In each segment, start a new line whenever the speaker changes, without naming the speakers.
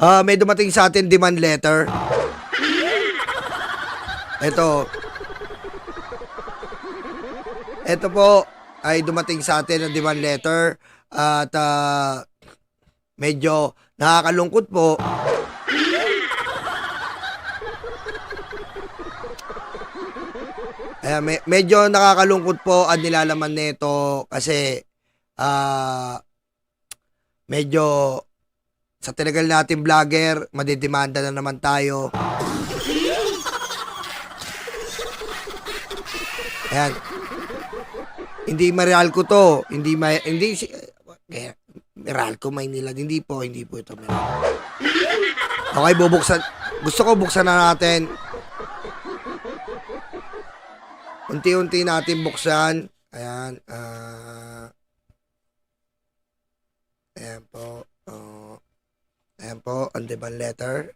May dumating sa atin demand letter. Ito po ay dumating sa atin ng demand letter at medyo nakakalungkot po. Medyo nakakalungkot po ang nilalaman nito kasi medyo sa tinagal natin vlogger, madidemanda na naman tayo. Ayan. Hindi Meralco to. Hindi Meralco, Maynila. Hindi po ito Meralco. Okay, bubuksan. Gusto ko buksan na natin. Unti-unti natin buksan. Ayan. Ayan po. Ayan po, ang demand letter.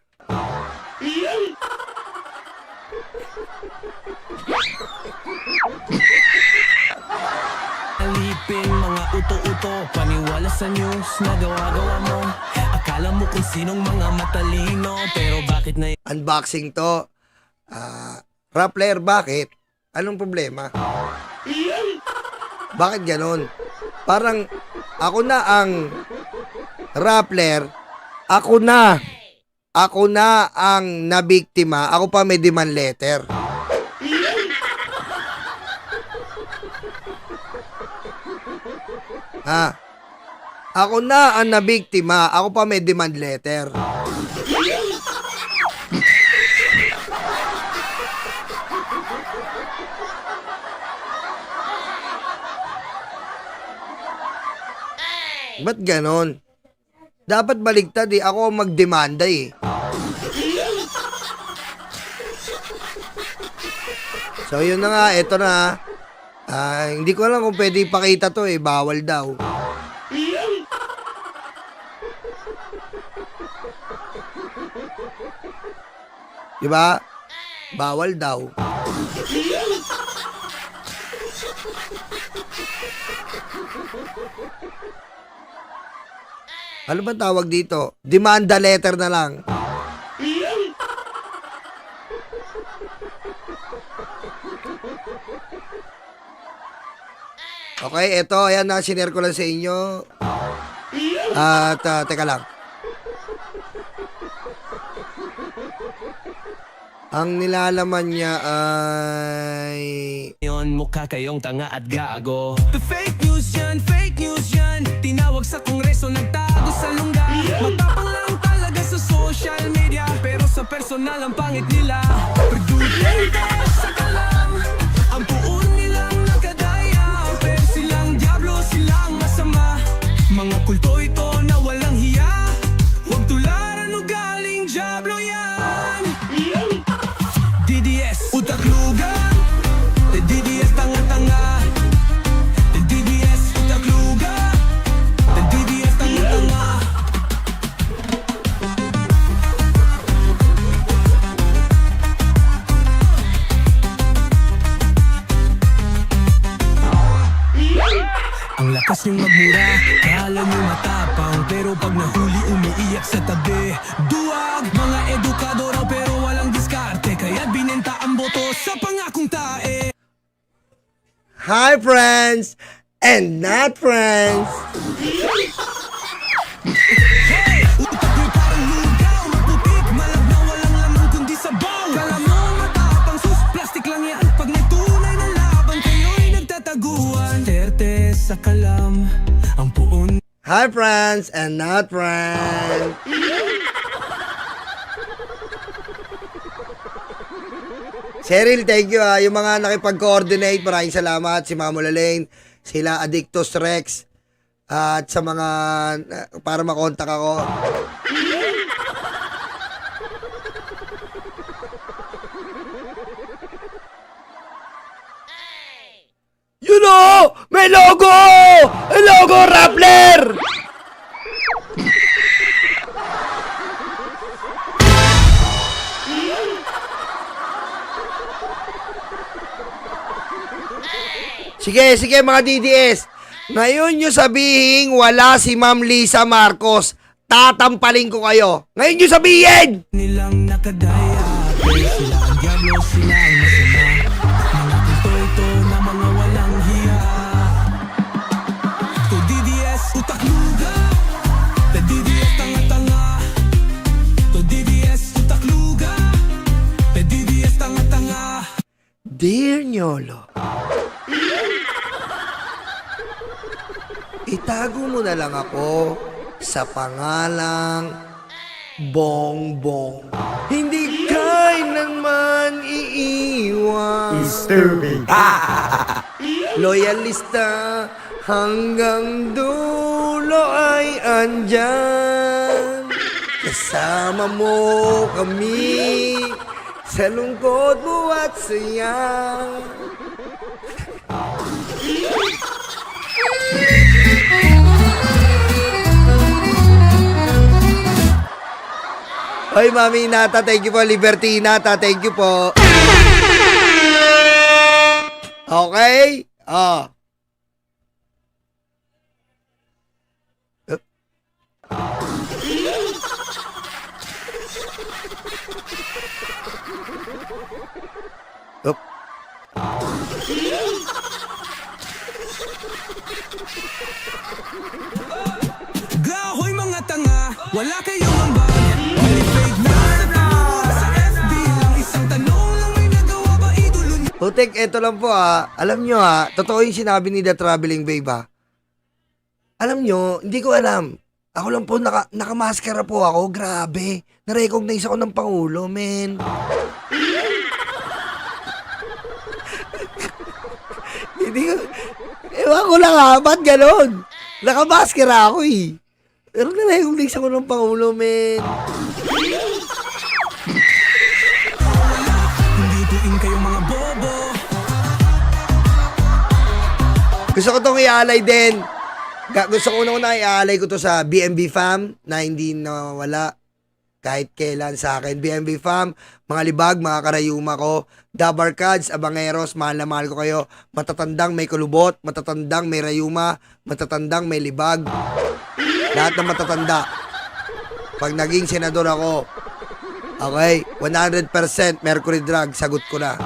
Alipin mga uto-uto, paniwala sa news na gawa-gawa mo. Akala mo kung sinong mga matalino, pero bakit na
unboxing to. Rappler, bakit? Anong problema? Bakit ganon? Parang ako na ang Rappler. Ako na ang nabiktima. Ako pa may demand letter. Ako na ang nabiktima. Ako pa may demand letter. Ba't ganon? Dapat baligtad eh. Ako ang magdemanda eh. So yun na nga. Ito na. Hindi ko alam kung pwede ipakita to eh. Bawal daw. Diba? Bawal daw. Ano ba tawag dito? Demanda letter na lang. Okay, ito. Ayan na, sinare ko lang sa inyo. At, teka lang. Ang nilalaman niya ay...
yon mukha kayong tanga at gago. The fake news yan, tinawag sa kongreso, nagtago sa lungga. Matapang lang talaga sa social media, pero sa personal ang pangit nila. Perdutentes sa kalam, ang puon nilang nakadaya, pero silang diablo, silang masama. Mga kulto ito na walang hiya, huwag tularan o galing diablo yan. DDS, utak lugan. DDS, tanga-tanga. DDS, utak lugan. DDS, tanga-tanga. Ang lakas niyong magmura, kala niyo matapang, pero pag nahuli umiiyak sa tabi. Duwag, mga edukado raw pero walang diskarte, kaya binenta ang boto sa pangakong tae.
Hi friends and not friends.
Hey! Utak mo'y parang lugaw, maputik, malag na walang laman kundi sabaw. Kala mo matapang, sus, plastic lang yan. Pag may tunay na laban, kayo'y nagtataguan. Terte sa kalam, ang puon.
Hi friends and not friends. Cheryl, thank you Yung mga nakipag-coordinate, maraming salamat. Si Mamo Lalaine, sila Addictus Rex, at sa mga para makontak ako. You know, may logo! May logo, Rappler! Sige mga DDS. Ngayon nyo sabihin wala si Ma'am Lisa Marcos. tatampalin ko kayo. Ngayon nyo sabihin!
Nilang nakadaya, pero sila ang diablo, sila ang masama. Mga kulto na mga walang hiya. To DDS, utak luga. To DDS, tanga-tanga. To DDS, utak luga. To DDS, tanga-tanga.
Dear Nyolo, itago mo na lang ako sa pangalang Bongbong. Hindi kailanman iiwan.
Stupid.
Loyalista hanggang dulo ay andyan. Kasama mo kami sa lungkot mo at saya. Hoy, Mami Nata, thank you po. Liberty Nata, thank you po. Okay? Oh. Up.
Gahoy mga tanga, wala kayong ambag. May fake na nagmumura sa FB lang. Isang tanong lang, may nagawa ba idolo niyo?
Putik, eto lang po Alam nyo totoo yung sinabi ni The Traveling Babe Alam nyo, hindi ko alam. Ako lang po, nakamaskara po ako. Grabe. Na-recognize ako ng Pangulo, men. Hindi ko... Ewan ko lang ba't ganon? Nakamaskara ako Pero na-recognize ako ng Pangulo, men.
Hindi tuin kayong mga bobo.
Gusto ko itong ialay din. Gusto ko una ialay ko to sa BMB fam na hindi nawala kahit kailan sa akin. BMB fam, mga libag, mga karayuma ko, Dabarkads, Abangeros, mahal na mahal ko kayo. Matatandang may kulubot, matatandang may rayuma, matatandang may libag. Lahat ng matatanda. Pag naging senador ako, okay, 100% mercury drug, sagot ko na.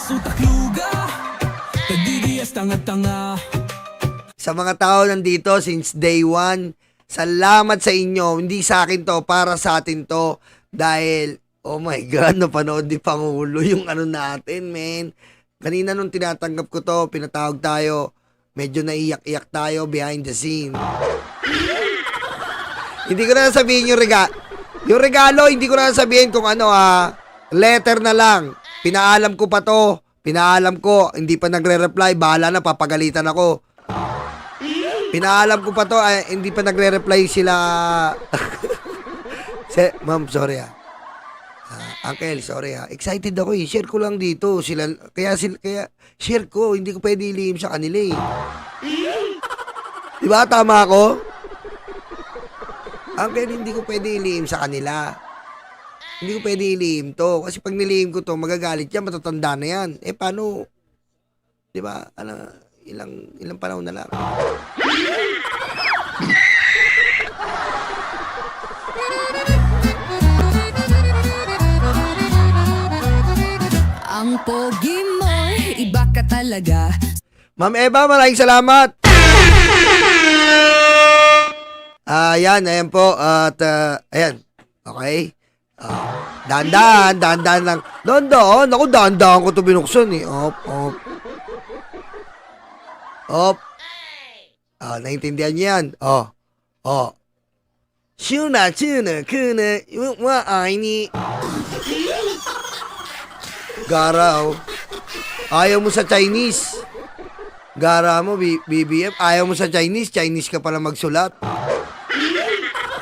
Utak luga, DDS tanga-tanga.
Sa mga tao nandito since day one, salamat sa inyo. Hindi sa akin to, para sa atin to. Dahil, oh my God, napanood ni Pangulo yung ano natin, men. Kanina nung tinatanggap ko to, pinatawag tayo. Medyo naiyak-iyak tayo behind the scene. Hindi ko na sabihin yung yung regalo, hindi ko na sabihin kung ano letter na lang. Pinaalam ko pa to. Pinaalam ko, hindi pa nagre-reply. Bahala na, papagalitan ako. Pinaalam ko pa to, hindi pa nagre-reply sila. Ma'am, sorry Uncle, sorry Excited ako Share ko lang dito. Kaya share ko, hindi ko pwede ilihim sa kanila Diba, tama ako? Uncle, hindi ko pwede ilihim sa kanila. Hindi ko pwede ilihim to. Kasi pag nilihim ko to, magagalit yan, matatanda na yan. Paano? Di ba? Ilang panahon na lang.
Ang pogi mo, iba ka talaga.
Ma'am Eva, maraming salamat. Ayan po. At, ayan. Okay. Dahan-dahan lang. Dahan-dahan. Ako, dahan-dahan ko ito binuksan Op. Naintindihan niyo yan. Shuna, kuna, wa-ai-ni. Garaw. Ayaw mo sa Chinese. Gara mo, BBM. Ayaw mo sa Chinese. Chinese ka pala magsulat.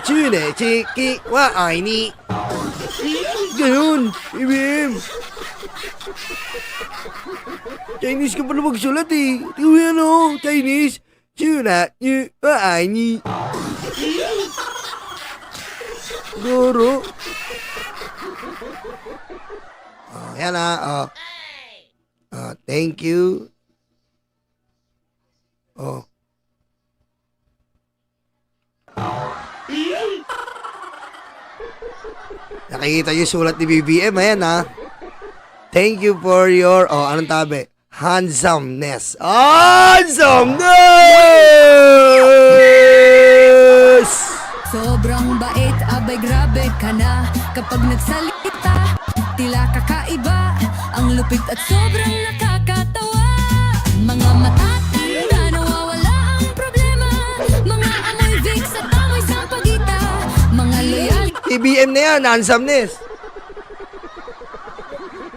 Chune, chiki, wa-ai-ni. Ganun, BBM. Chinese ka pala magsulat Tingnan Chinese. Chuna, wa-ai-ni. Goro. Yan Thank you. Oh. Nakikita yung sulat ni BBM. Ayan, ha. Thank you for your... Oh, anong tabi? Handsomeness. Handsomeness!
Sobrang bait, abay grabe ka na. Kapag nagsalita, tila kakaiba. Ang lupit at sobrang nakakatawa. Mga matatanda, nawawala ang problema. Mga amoy Vicks at amoy sampagita. Mga loyal
BBM na yan, handsomeness.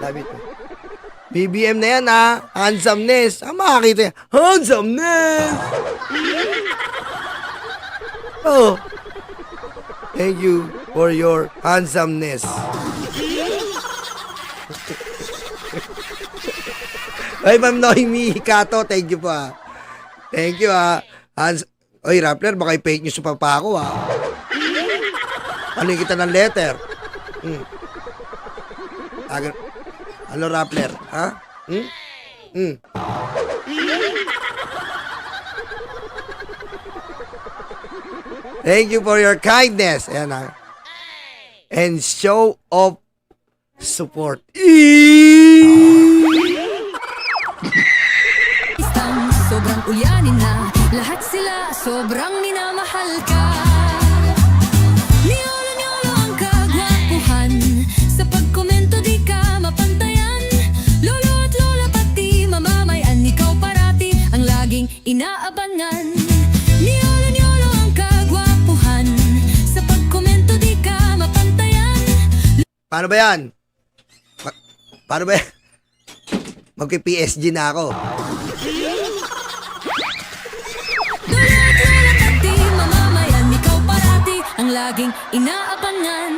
Love it. BBM na yan, ha. Handsomeness. Makakita yan. Handsomeness! Oh. Thank you for your handsomeness. Ay, Ma'am Noemi Kato, thank you po, ha. Thank you, ha. Oy, Rappler, baka i-fake news pa ako, ha. Ano yung kita ng letter? Ano, Rappler? Ha? Thank you for your kindness. Ayan, ha. And show of support.
Isang sobrang ulyanin na. Lahat sila sobrang minamahal ka. Niyolo-niyolo ang kagwapuhan. Sa pagkomento di ka mapantayan. Lolo at lola pati mamamayan. Ikaw parati ang laging inaabangan. Niyolo-niyolo ang kagwapuhan. Sa pagkomento di ka mapantayan.
Paano ba yan? Paano ba yan? Magki-PSG na ako.
Lolo at lola pati mamamayan. Ikaw parati ang laging inaabangan.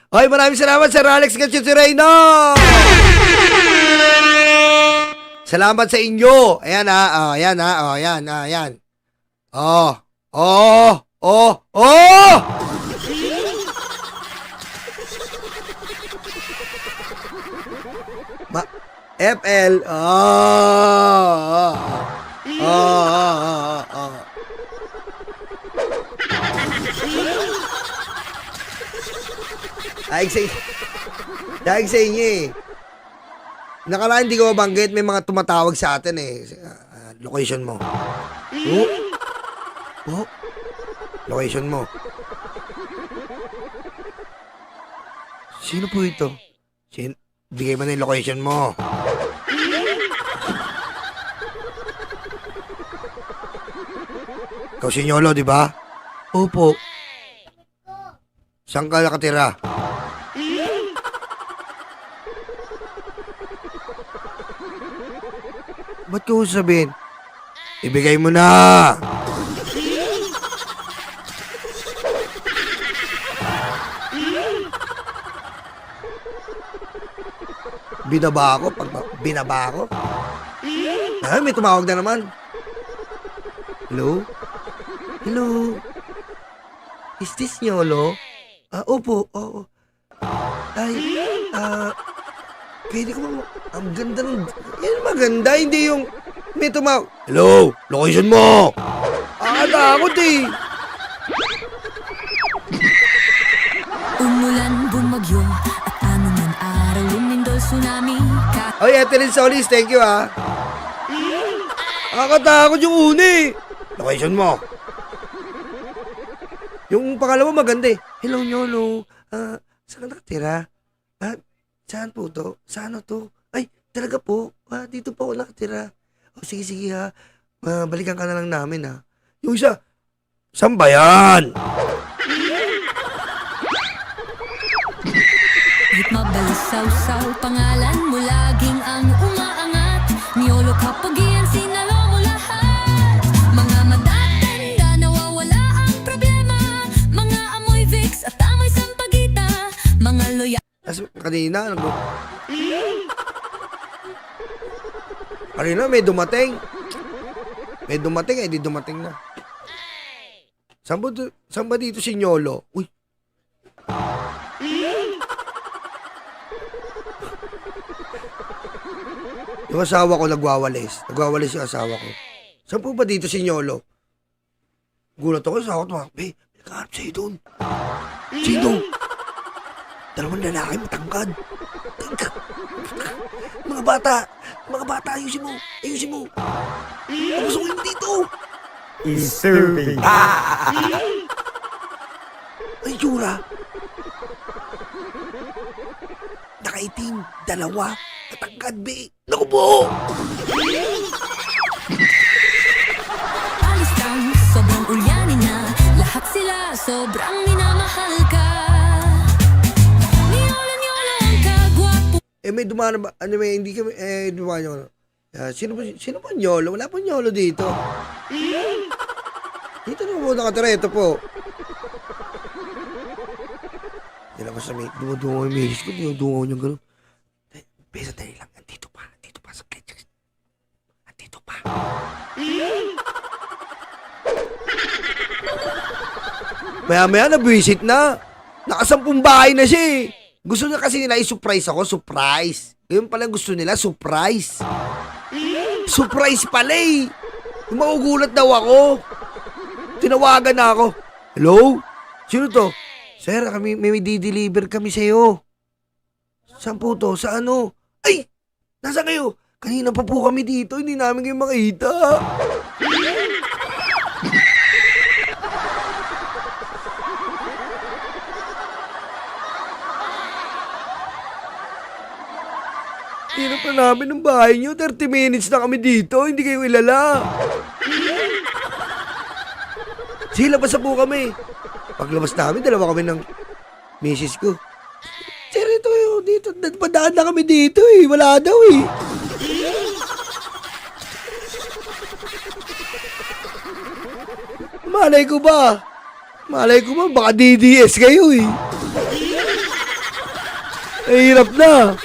Hoy, maraming salamat, Sir Alex Gatchureno! Salamat sa inyo. Ayan, ha. Oh, ayan, ha. Oh, ayan, ayan. Oh. Oh. Oh. Oh! FL. Oh. Oh. Oh. Oh. Dahil sa inyo eh. Nakaraan hindi ko mabanggit, may mga tumatawag sa atin eh. Location mo. Oh. Oh. Location mo. Sino po ito? Bigay mo na yung location mo. Ikaw si Nyolo, di ba? Opo. Saan ka nakatira? Ba't ko sabihin? Ibigay mo na! Binaba ako? Binaba ako? Ay, may tumawag na naman. Hello? Hello? Is this Nyolo? Opo, oo. Ay, pwede ko ba, ang ganda ng, yan maganda, hindi yung, may tumawag. Hello, location mo. Takot eh.
Umulan, bumagyo, at anumang araw, lumindol, tsunami,
Oy, Etelyn Solis, thank you, ha. Nakakatakot yung uni. Location mo. Yung pangalawa maganda eh. Hello, Nyolo. Saan ka nakatira? Saan po to? Saan to? Ay, talaga po. Dito po ako nakatira. Sige, sige ha. Balikan ka na lang namin ha. Yung isa, saan ba yan?
Kahit mabalisaw-saw, pangalan mo laging ang umaangat. Nyolo kapag iyan, sinalo mo lahat. Mga matatanda, nawawala ang problema. Mga amoy Vicks at amoy sampagita. Mga loyal.
Kanina, kanina may dumating. May dumating di dumating na. Saan ba dito si Nyolo? Uy. Yung asawa ko nagwawalis. Nagwawalis yung asawa ko. Saan po ba dito si Nyolo? Gulat ako sa ako. May nakaharap sa'yo doon. Sino? Dalawang lalaki matangkad. Tangkad. Mga bata, ayusin mo. Gusto ko yun dito.
Isurvey.
Ay, tsura. Nakaitim, dalawa, matangkad, be. Naku po!
Alis lang, sobrang ulyanin na. Lahat sila sobrang minamahal ka. Niyolo ang kagwapo.
May dumaan ba? Hindi kami, dumaan yung ano. Sino ba Nyolo? Wala po Nyolo dito. Dito na po nakatira, ito po. Yan ako sa may, dumadungaw yung misis ko, dumadungaw niyang gano'n. Pesa dali lang, andito pa, saglit. Andito pa. Maya-maya nabwisit na. Nakasampung bahay na siya eh. Gusto niya kasi nila i-surprise ako, surprise. Ngayon pala gusto nila, surprise. Surprise pala eh. Maugulat daw ako. Tinawagan na ako. Hello? Sino to? Sir, may di-deliver kami sa'yo. Saan po to? Sa ano? Ay! Nasa kayo? Kanina pa po kami dito. Hindi namin kayo makita. Hirap na namin ng bahay nyo. 30 minutes na kami dito. Hindi kayo ilala. Sige, labas na po kami. Paglabas namin, dalawa kami ng misis ko. Sir, ito yun. Dito, padaan na kami dito eh. Wala daw eh. Malay ko ba, baka DDS kayo eh. Ay, hirap na.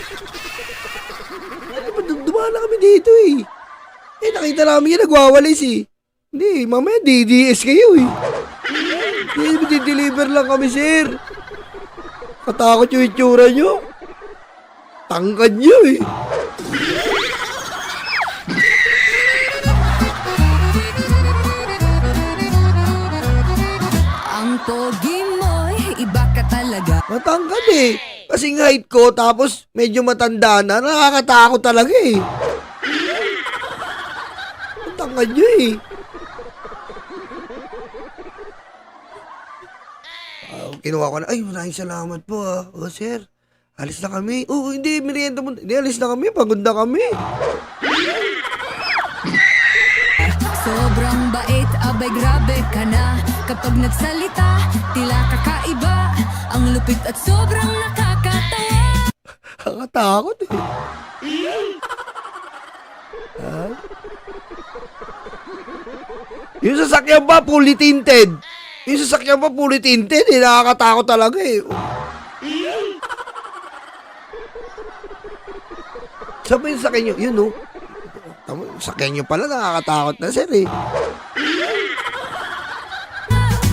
Dumaan na kami dito eh. Nakita namin yan, nagwawalis eh. Hindi, mamaya DDS kayo eh. Deliver lang kami, sir. Katakot yung itsura nyo. Tangkad nyo eh.
Ang pogi mo'y iba ka talaga.
Matangkad eh. Kasing height ko, tapos medyo matanda na. Nakakatakot talaga eh. Matangkad nyo eh. Kinuha ko na, ay, maraming salamat po ah. Oh, sir, alis na kami. Oh, hindi, merienda mo. Hindi, alis na kami, pagod na kami.
Sobrang bait, abay grabe ka na. Kapag nagsalita, tila kakaiba. Ang lupit at sobrang nakakatawa.
Nakakatakot eh. Ha? Yung sasakyan ba, fully tinted? Yung sasakyan pa fully tinted eh. Nakakatakot talaga eh. Saan ba yung sakyan nyo? Yun no. Sakyan nyo pala nakakatakot na sir eh.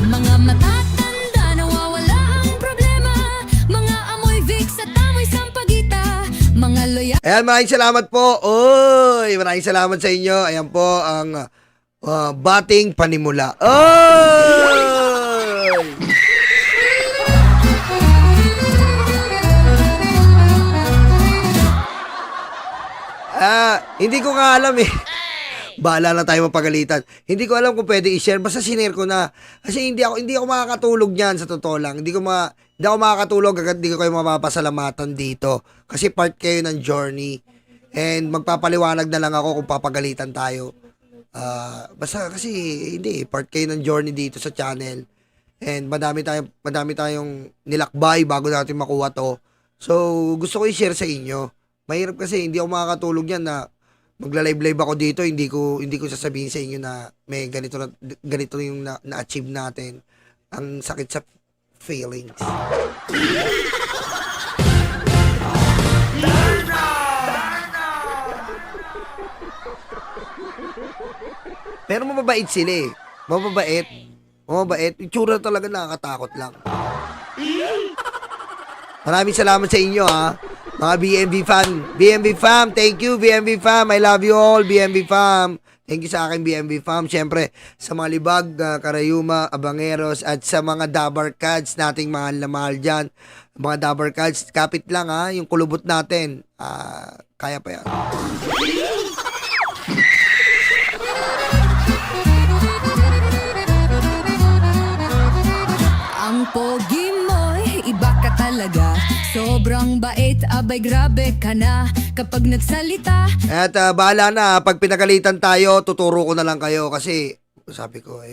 Mga matatanda, nawawala ang problema. Mga amoy Vicks at amoy sampagita. Mga loyal.
Ayan, maraming salamat po. Oy, maraming salamat sa inyo. Ayan po ang bating panimula. Oy! Hindi ko nga alam eh. Bahala na tayo mapagalitan. Hindi ko alam kung pwede i-share. Basta sinare ko na. Kasi hindi ako makakatulog niyan sa totoo lang. Hindi ako makakatulog agad. Hindi ko kayo mapapasalamatan dito. Kasi part kayo ng journey. And magpapaliwanag na lang ako kung papagalitan tayo. Basta kasi hindi. Part kayo ng journey dito sa channel. And madami tayong nilakbay bago natin makuha to. So, gusto ko i-share sa inyo. Mahirap kasi hindi ako makakatulog yan na magla-live ako dito, hindi ko sasabihin sa inyo na may ganito yung na-achieve natin. Ang sakit sa feelings. Pero mababait sila eh. Mababait. Itsura talaga nakakatakot lang. Maraming salamat sa inyo ha. Mga BMB fan. BMB fam, thank you BMB fam. I love you all BMB fam. Thank you sa akin BMB fam. Siyempre, sa mga libag, Karayuma, Abangeros, at sa mga Dabar Cats nating mahal na mahal dyan. Mga Dabar Cats, kapit lang ha, yung kulubot natin. Kaya pa yan.
Ang pogi mo'y iba ka talaga. Sobrang bait, abay grabe ka na kapag nagsalita.
At bahala na, pag pinagalitan tayo, tuturo ko na lang kayo kasi sabi ko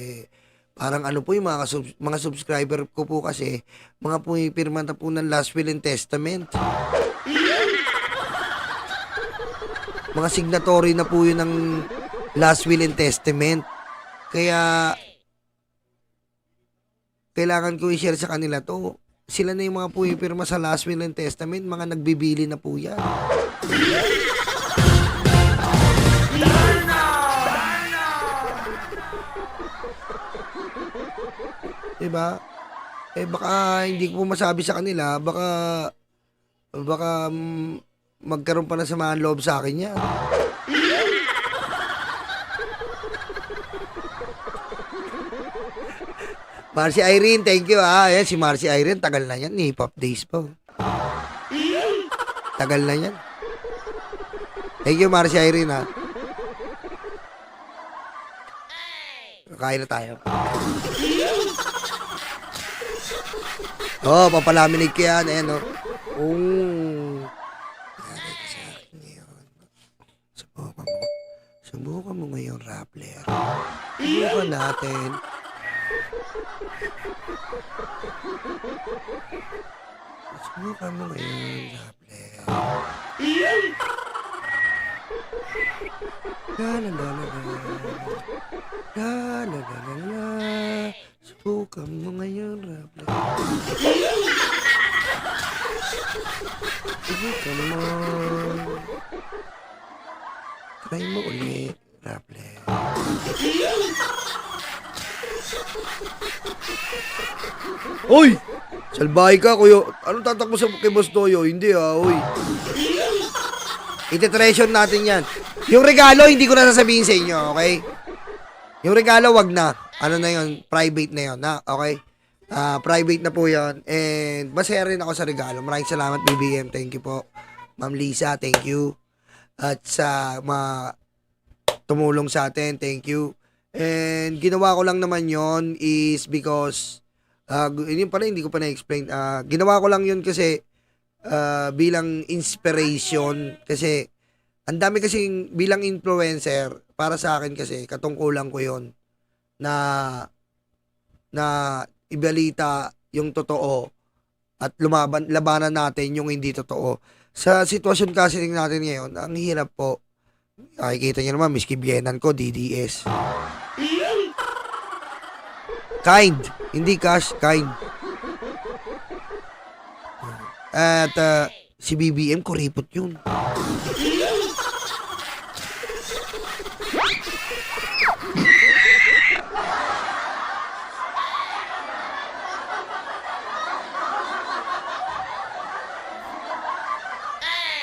parang ano po yung mga subscriber ko po kasi mga pumipirma na po ng Last Will and Testament. Mga signatory na po yun ng Last Will and Testament. Kaya kailangan ko i-share sa kanila to. Sila na yung mga pumipirma sa Last Will and Testament, mga nagbibili na po yan. Diba? Baka hindi ko masabi sa kanila, baka magkaroon pa na samahan loob sa akin yan. Marcy Irene, thank you Ayan, si Marcy Irene, tagal na yan. Hip Hop Days pa. Tagal na yan. Thank you Marcy Irene Kain na tayo. Papalaminig ko yan. Ayan Subukan mo ngayon, Rappler. Subukan natin. Subukan mo ngayon, Rappler. Subukan mo ngayon, Rappler. Subukan mo. Try mo ulit, Rappler. Uy! Salbahe ka, kuya. Anong tatak mo kay Boss Toyo? Hindi uy. Iti-treasure natin yan. Yung regalo, hindi ko na sasabihin sa inyo, okay? Yung regalo, wag na. Ano na yun? Private na yun, okay? Private na po yun. And masaya rin ako sa regalo. Maraming salamat, BBM. Thank you po. Ma'am Lisa, thank you. At sa mga tumulong sa atin, thank you. And ginawa ko lang naman yon is because yun pala, hindi ko pa na-explain. Ginawa ko lang yun kasi bilang inspiration kasi ang dami kasing bilang influencer para sa akin kasi katungkulan ko yon na ibalita yung totoo at labanan natin yung hindi totoo. Sa sitwasyon kasi natin ngayon, ang hirap po. Nakikita niyo naman, miski biyenan ko, DDS. Kind. Hindi cash, kind. At si BBM, kuripot yun.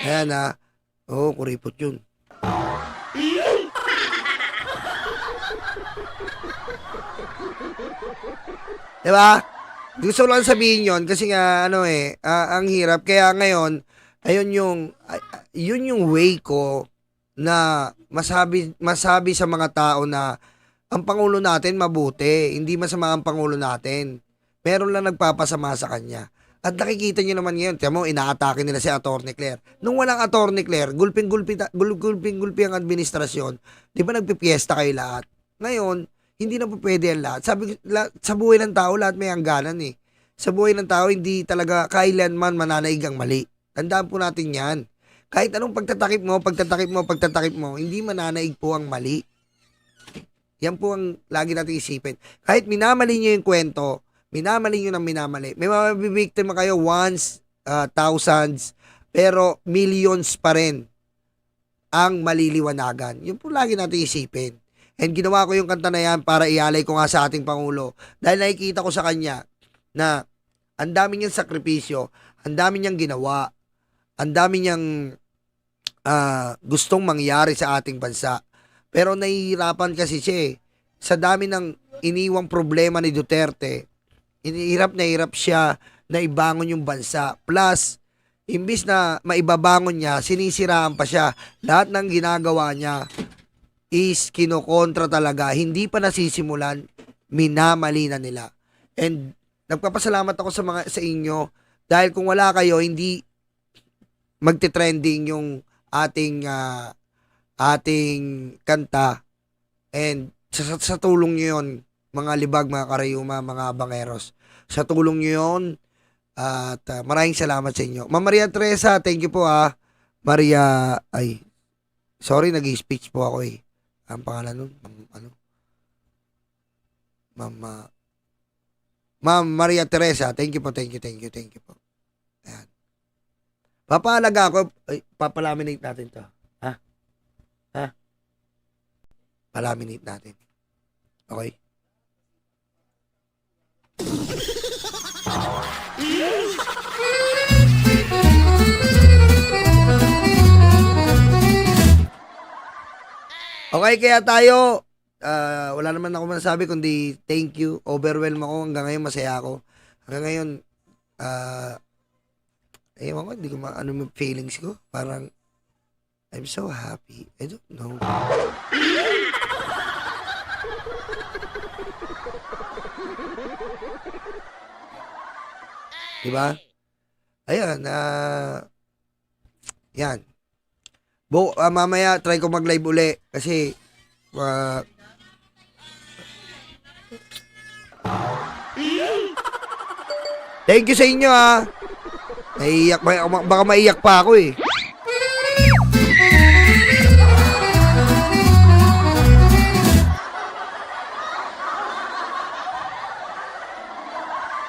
Ayan kuripot yun. Diba? Gusto ko lang sabihin yon kasi nga ang hirap. Kaya ngayon, yun yung way ko na masabi sa mga tao na ang Pangulo natin mabuti, hindi masama ang Pangulo natin. Meron lang nagpapasama sa kanya. At nakikita nyo naman ngayon, tiyan mo, inaatake nila si Atty. Claire. Nung walang Atty. Claire, gulping-gulpi ang administrasyon. Di ba nagpipiesta kayo lahat? Ngayon, hindi na po pwede yan lahat. Sa buhay ng tao, lahat may hangganan eh. Sa buhay ng tao, hindi talaga kailanman mananaig ang mali. Tandaan po natin yan. Kahit anong pagtatakip mo, hindi mananaig po ang mali. Yan po ang lagi natin isipin. Kahit minamali nyo yung kwento, minamali nyo ng minamali. May mabibiktima kayo once, thousands, pero millions pa rin ang maliliwanagan. Yun po lagi natin isipin. And ginawa ko yung kanta na yan para ialay ko nga sa ating Pangulo. Dahil nakikita ko sa kanya na ang dami niyang sakripisyo, ang dami niyang ginawa. ang dami niyang gustong mangyari sa ating bansa. Pero nahihirapan kasi siya eh. Sa dami ng iniwang problema ni Duterte, hirap siya na ibangon yung bansa. Plus, imbis na maibabangon niya, sinisiraan pa siya. Lahat ng ginagawa niya is kinokontra talaga. Hindi pa nasisimulan, minamali na nila. And nagpapasalamat ako sa inyo dahil kung wala kayo, hindi magte-trending yung ating kanta. And sa tulong nyo yun, mga libag, mga karayuma, mga bangeros. Sa tulong nyo yun, at maraming salamat sa inyo. Ma'am Maria Teresa, thank you po Maria, sorry, nag-speech po ako eh. Ang pangalan nun, Ma'am Maria Teresa, thank you po. Ayan. Papaalaga ako, papalaminate natin to. Ha? Palaminate natin. Okay? Okay, kaya tayo, wala naman ako masasabi kundi thank you, overwhelm ako, hanggang ngayon masaya ako. Hanggang ngayon, ewan ko, hindi ko ano yung feelings ko, parang, I'm so happy, I don't know. Diba? Ayan, yan. Mamaya try ko mag-live uli kasi thank you sa inyo naiiyak baka maiyak pa ako eh.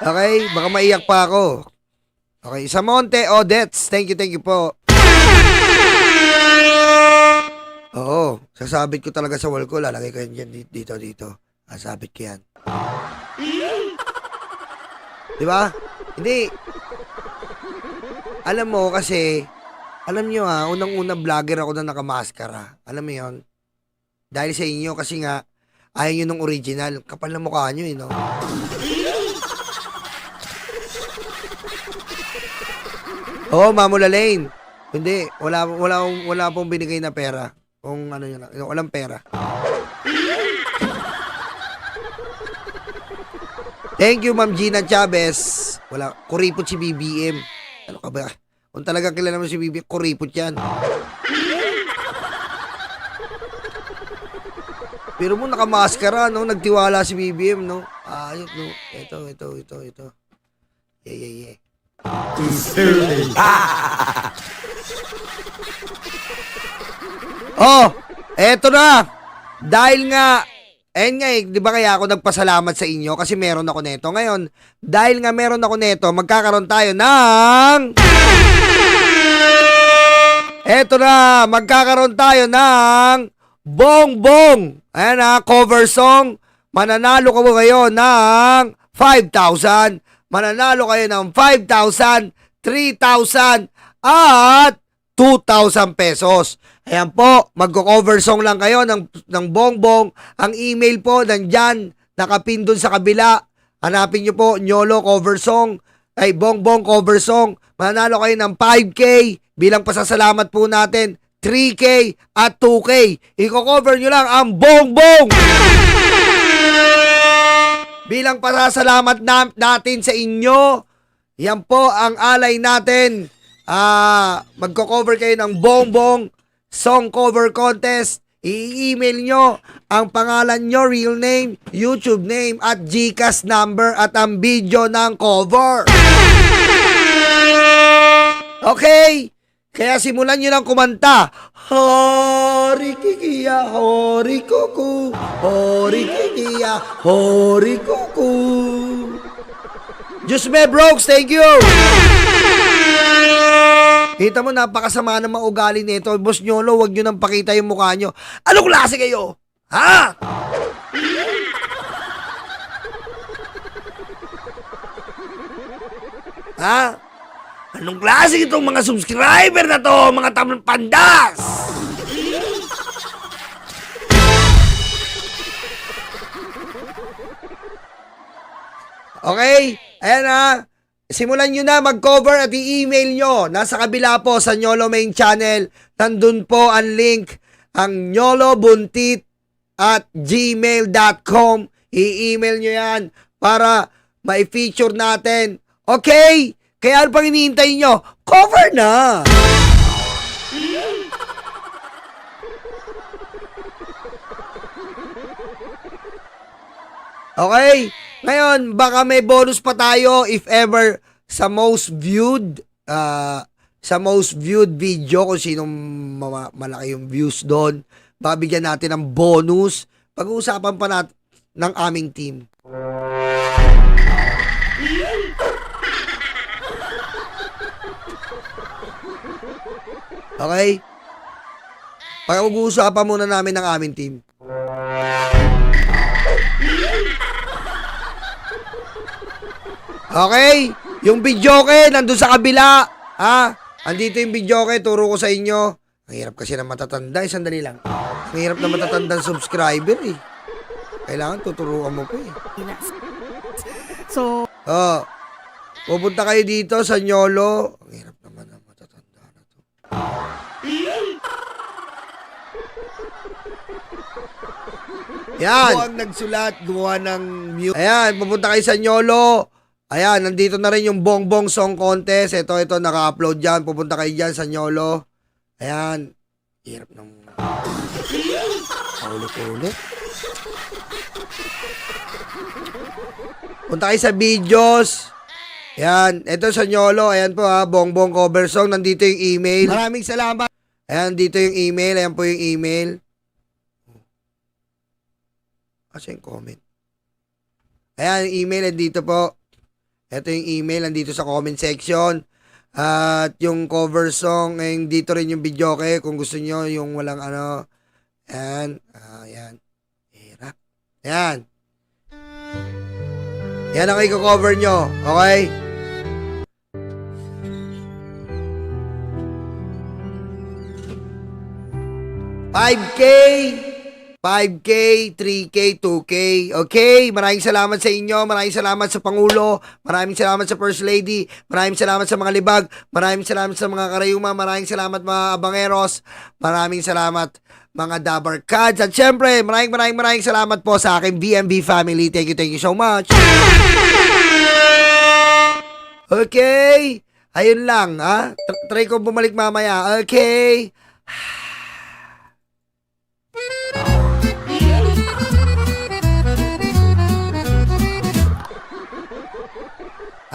Okay, baka maiyak pa ako. Okay, Samonte Odets, thank you po. Oo, sasabit ko talaga sa wall ko. Lalagay ko yan dito. Sasabit ko yan. Diba? Hindi. Alam mo kasi, alam nyo unang-una vlogger ako na nakamaskara. Alam mo yon? Dahil sa inyo kasi nga, ayaw nyo ng original. Kapal na mukha nyo no? Oo, Mamula Lane. Hindi, wala pong binigay na pera. Kung ano yun, walang pera. Thank you, Ma'am Gina Chavez. Wala, kuripot si BBM. Ano ka ba? Kung talaga kilala mo si BBM, kuripot yan. Pero mo nakamaskara, no? Nagtiwala si BBM, no? Ayun, no? Ito. Yeah. Oh, eto na. Dahil nga, di ba kaya ako nagpasalamat sa inyo kasi meron ako neto. Ngayon, dahil nga meron ako neto, magkakaroon tayo ng magkakaroon tayo ng Bongbong. Ayan cover song. Mananalo ko ngayon ng 5,000. Mananalo kayo ng 5,000, 3,000, at 2,000 pesos. Ayan po, magko-cover song lang kayo ng Bongbong. Ang email po, nandyan, nakapin dun sa kabila. Hanapin nyo po, Nyolo cover song, Bongbong cover song. Mananalo kayo ng 5K, bilang pasasalamat po natin, 3K at 2K. Iko-cover nyo lang ang Bongbong! Bilang pasasalamat natin sa inyo, yan po ang alay natin. Magko-cover kayo ng Bongbong Song Cover Contest. I-email nyo ang pangalan nyo, real name, YouTube name, at GCash number at ang video ng cover. Okay? Kaya simulan nyo lang kumanta. Hori kikiya, hori kuku, hori kikiya, hori kuku. Jusme Brooks, thank you! Kita mo, napakasama ng mga ugali nito. Boss Nyolo, wag nyo nang pakita yung mukha nyo. Anong klase kayo? Ha? Ha? Anong klase itong mga subscriber na to, mga pandas? Okay? Ayan na. Simulan nyo na mag-cover at i-email nyo. Nasa kabila po sa Nyolo main channel. Nandun po ang link. Ang nyolobuntit@gmail.com. I-email nyo yan para ma-feature natin. Okay? Kaya ano pang hinihintay nyo? Cover na! Okay? Ngayon, baka may bonus pa tayo if ever sa most viewed video, kung sinong malaki yung views doon, baka bigyan natin ng bonus. Pag-uusapan pa natin ng aming team. Okay? Pag-uusapan muna namin ng aming team. Okay? Yung videoke, nandun sa kabila. Ha? Andito yung videoke, turo ko sa inyo. Ang hirap kasi na matatanda. Sandali lang. Ang hirap na matatandang subscriber eh. Kailangan tuturuan mo pa eh.
So,
Pupunta kayo dito sa Nyolo. Ang hirap naman na matatanda na to. Yan. Gumawa nagsulat, gumawa ng mute. Ayan, pupunta kayo sa Nyolo. Ayan, nandito na rin yung Bongbong Song Contest. Ito, naka-upload dyan. Pupunta kayo dyan sa Nyolo. Ayan. Hirap ng... Ulit-ulit. Punta kayo sa videos. Ayan, ito sa Nyolo. Ayan po ha, Bongbong cover song. Nandito yung email. Maraming salamat. Ayan, dito yung email. Ayan po yung email. Kasi yung comment. Ayan, yung email. Nandito po. Ito yung email, nandito sa comment section. At yung cover song, dito rin yung video, okay? Kung gusto nyo, yung walang ano. Ayan. Ayan. Hirap. Ayan. Yan ang i-cover nyo. Okay? $5K, 3K, 2K. Okay? Maraming salamat sa inyo. Maraming salamat sa Pangulo. Maraming salamat sa First Lady. Maraming salamat sa mga libag. Maraming salamat sa mga karayuma. Maraming salamat mga abangeros. Maraming salamat mga Dabar Cards. At syempre, maraming salamat po sa aking BMB family. Thank you so much. Okay? Ayun lang, ha? Try ko bumalik mamaya. Okay?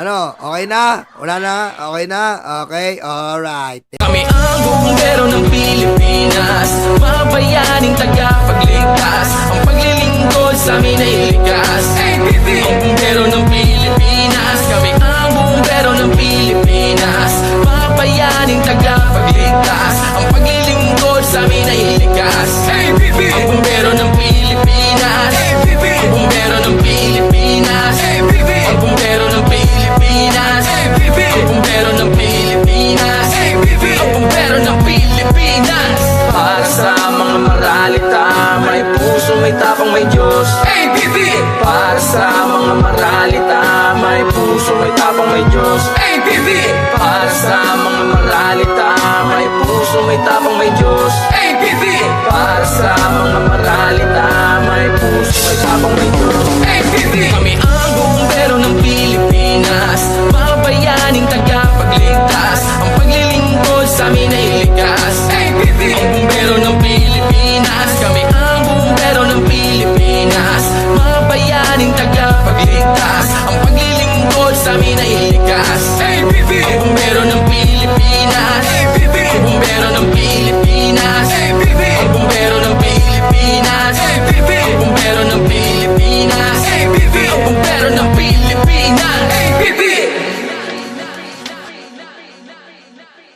Ano? Okay na? Wala na? Okay na? Okay? Alright.
Kami ang bumbero ng Pilipinas, mga bayaning tagapagligtas. Ang paglilingkod sa amin ay likas. Ang bumbero ng Pilipinas, kami ang bumbero ng Pilipinas, mga bayaning tagapagligtas. Ang paglilingkod sa amin ay likas. Ang bumbero ng Pilipinas, ang bumbero ng Pilipinas, ang bumbero ng Pilipinas, ang bumbero ng Pilipinas, ang bumbero ng Pilipinas. Para sa mga maralita, may puso, may tapang, may Diyos. Para sa mga maralita, may puso, may tapang, may Diyos. Para sa mga maralita, may puso, may tapang, may Diyos. Para sa mga maralita, may puso, may tapang, may Diyos. Kami ang bumbero ng Pilipinas.